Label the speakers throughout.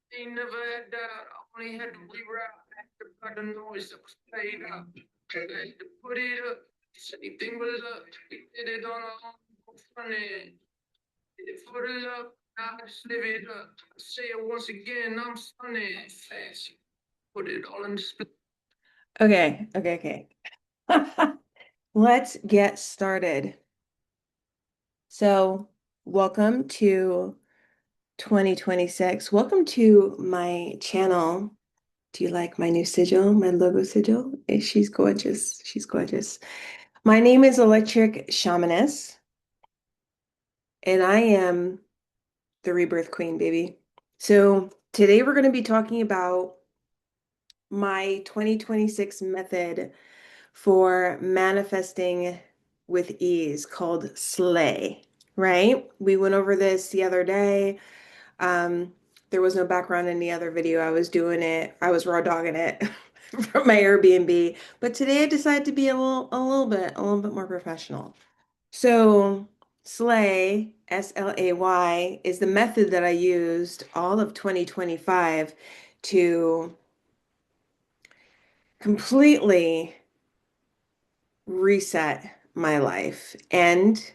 Speaker 1: He never had that. I only had to reroute after by the noise that was played up. I had to put it up. He said anything was up. He did it on our own front end. Did it for the love. Now I just live it up. I say it once again. I'm stunning fast. Put it all in display. Okay. Let's get started. So, welcome to 2026. Welcome to my channel. Do you like my new sigil, my logo sigil? She's gorgeous. She's gorgeous. My name is Electric Shamaness, and I am the Rebirth Queen, baby. So today we're going to be talking about my 2026 method for manifesting with ease called Slay, right? We went over this the other day. There was no background in the other video. I was doing it. I was raw dogging it from my Airbnb. But today I decided to be a little bit more professional. So Slay, Slay, is the method that I used all of 2025 to completely reset my life and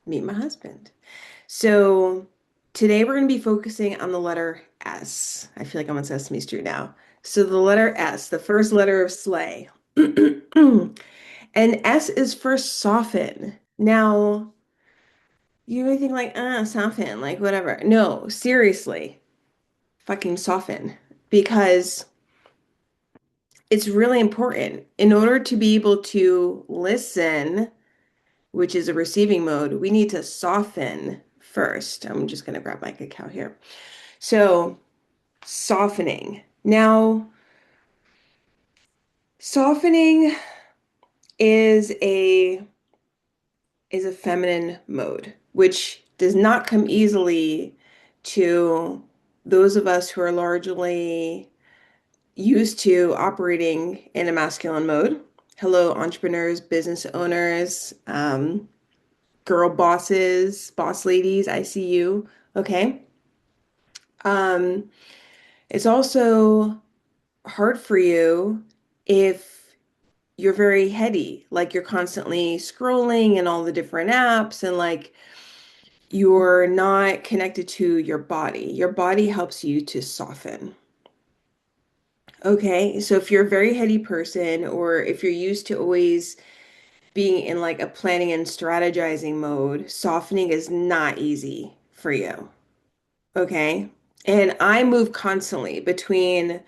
Speaker 1: meet my husband. So today we're going to be focusing on the letter S. I feel like I'm on Sesame Street now. So the letter S, the first letter of Slay. And S is for soften. Now, you may think like, soften, like whatever. No, seriously, fucking soften. Because it's really important. In order to be able to listen, which is a receiving mode, we need to soften first. I'm just going to grab my cacao here. So, softening. Now, softening is a feminine mode, which does not come easily to those of us who are largely used to operating in a masculine mode. Hello, entrepreneurs, business owners, girl bosses, boss ladies, I see you. Okay. Um, it's also hard for you if you're very heady, like you're constantly scrolling in all the different apps and like you're not connected to your body. Your body helps you to soften. Okay, so if you're a very heady person, or if you're used to always being in like a planning and strategizing mode, softening is not easy for you. Okay, and I move constantly between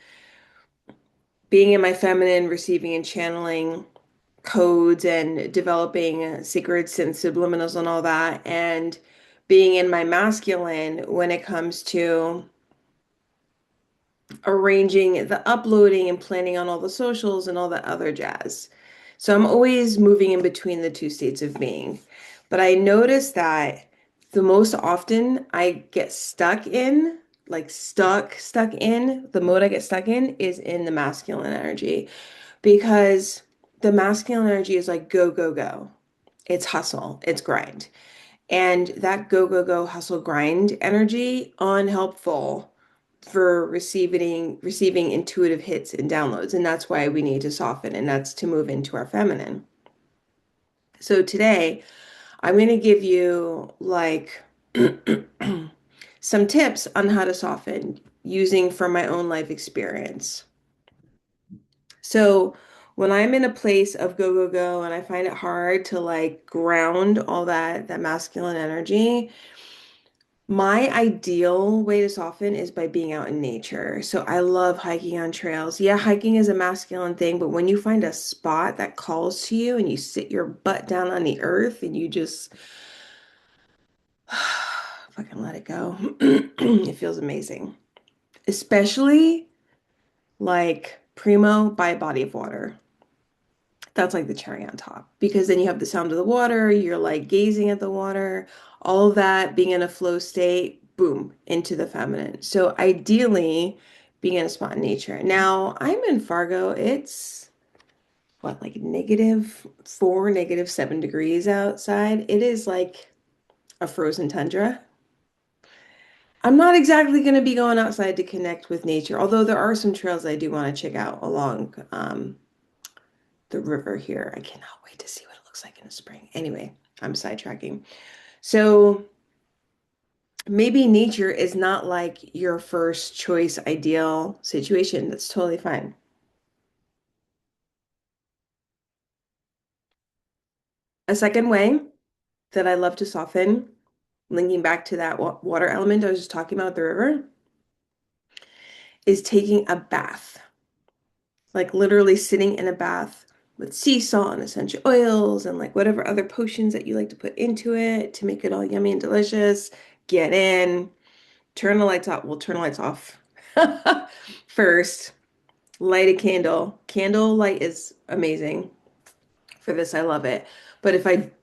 Speaker 1: being in my feminine, receiving and channeling codes and developing secrets and subliminals and all that, and being in my masculine when it comes to arranging the uploading and planning on all the socials and all that other jazz. So I'm always moving in between the two states of being. But I notice that the most often I get stuck in, like stuck in, the mode I get stuck in is in the masculine energy because the masculine energy is like go, go, go. It's hustle, it's grind. And that go, go, go, hustle, grind energy, unhelpful for receiving intuitive hits and downloads. And that's why we need to soften, and that's to move into our feminine. So today, I'm going to give you like some tips on how to soften using from my own life experience. So when I'm in a place of go, go, go, and I find it hard to like ground all that masculine energy, my ideal way to soften is by being out in nature. So I love hiking on trails. Yeah, hiking is a masculine thing, but when you find a spot that calls to you and you sit your butt down on the earth and you just fucking let it go, it feels amazing. Especially like primo by a body of water. That's like the cherry on top because then you have the sound of the water, you're like gazing at the water, all of that being in a flow state, boom, into the feminine. So ideally, being in a spot in nature. Now, I'm in Fargo. It's what, like -4, -7 degrees outside. It is like a frozen tundra. I'm not exactly going to be going outside to connect with nature, although there are some trails I do want to check out along the river here. I cannot wait to see what it looks like in the spring. Anyway, I'm sidetracking. So maybe nature is not like your first choice ideal situation. That's totally fine. A second way that I love to soften, linking back to that water element I was just talking about, the river, is taking a bath. Like literally sitting in a bath with sea salt and essential oils and like whatever other potions that you like to put into it to make it all yummy and delicious. Get in, turn the lights off. We'll turn the lights off first. Light a candle. Candle light is amazing for this. I love it. But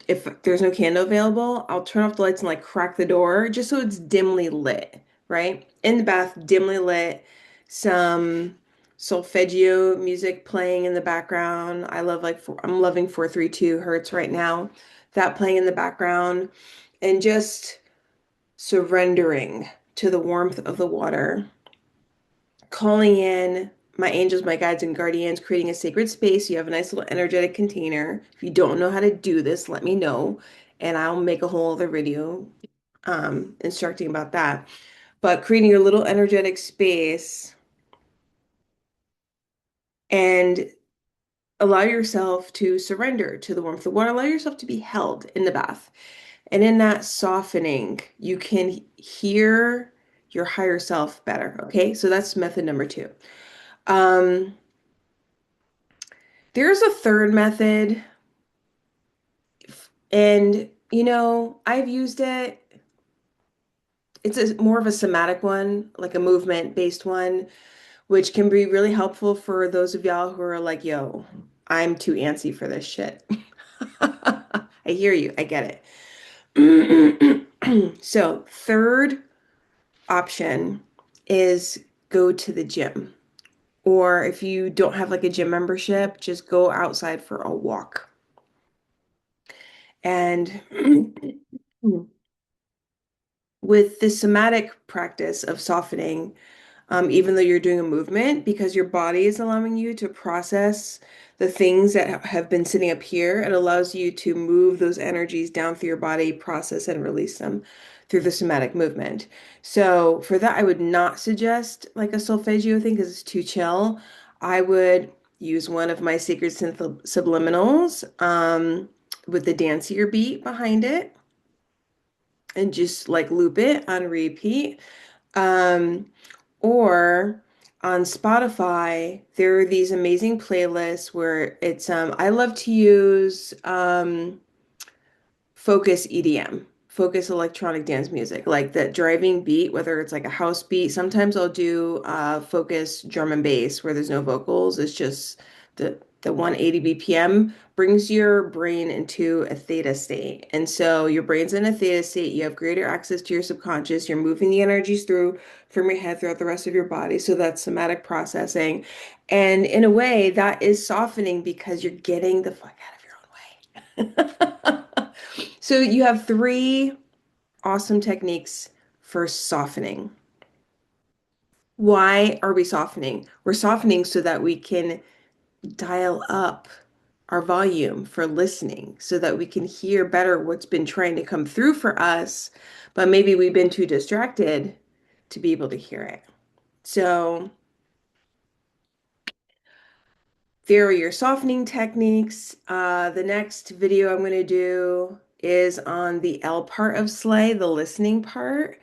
Speaker 1: if there's no candle available, I'll turn off the lights and like crack the door just so it's dimly lit, right? In the bath, dimly lit, some solfeggio music playing in the background. I'm loving 432 hertz right now. That playing in the background and just surrendering to the warmth of the water, calling in my angels, my guides, and guardians, creating a sacred space. You have a nice little energetic container. If you don't know how to do this, let me know, and I'll make a whole other video instructing about that. But creating your little energetic space and allow yourself to surrender to the warmth of the water. Allow yourself to be held in the bath. And in that softening, you can hear your higher self better. Okay, so that's method number two. Um, there's a third method, and I've used it. It's more of a somatic one, like a movement-based one, which can be really helpful for those of y'all who are like, yo, I'm too antsy for this shit. I hear you. I get it. So, third option is go to the gym. Or if you don't have like a gym membership, just go outside for a walk. And with the somatic practice of softening, even though you're doing a movement, because your body is allowing you to process the things that have been sitting up here, it allows you to move those energies down through your body, process and release them through the somatic movement. So for that, I would not suggest like a solfeggio thing because it's too chill. I would use one of my sacred synth subliminals with the dancier beat behind it and just like loop it on repeat. Um, or on Spotify, there are these amazing playlists where I love to use focus EDM, focus electronic dance music, like that driving beat, whether it's like a house beat. Sometimes I'll do focus drum and bass where there's no vocals. It's just the 180 BPM brings your brain into a theta state. And so your brain's in a theta state. You have greater access to your subconscious. You're moving the energies through from your head throughout the rest of your body. So that's somatic processing. And in a way, that is softening because you're getting the fuck out of your own way. So you have three awesome techniques for softening. Why are we softening? We're softening so that we can dial up our volume for listening, so that we can hear better what's been trying to come through for us, but maybe we've been too distracted to be able to hear it. So there are your softening techniques. The next video I'm going to do is on the L part of sleigh, the listening part,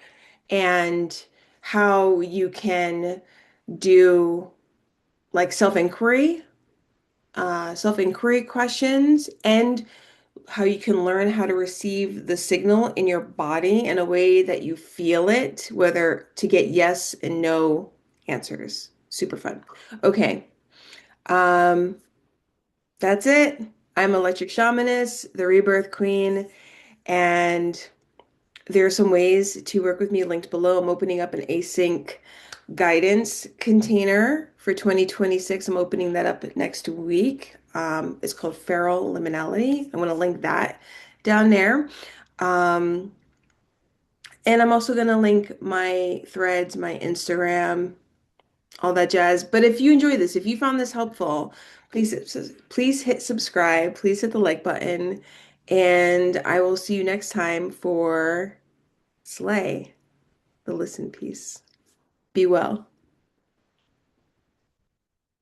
Speaker 1: and how you can do like self-inquiry questions, and how you can learn how to receive the signal in your body in a way that you feel it, whether to get yes and no answers. Super fun. Okay. Um, that's it. I'm Electric Shamanist, the Rebirth Queen, and there are some ways to work with me linked below. I'm opening up an async guidance container for 2026. I'm opening that up next week. It's called Feral Liminality. I'm going to link that down there. Um, And I'm also going to link my threads, my Instagram, all that jazz. But if you enjoy this, if you found this helpful, please hit subscribe, please hit the like button, and I will see you next time for Slay, the listen piece. Be well.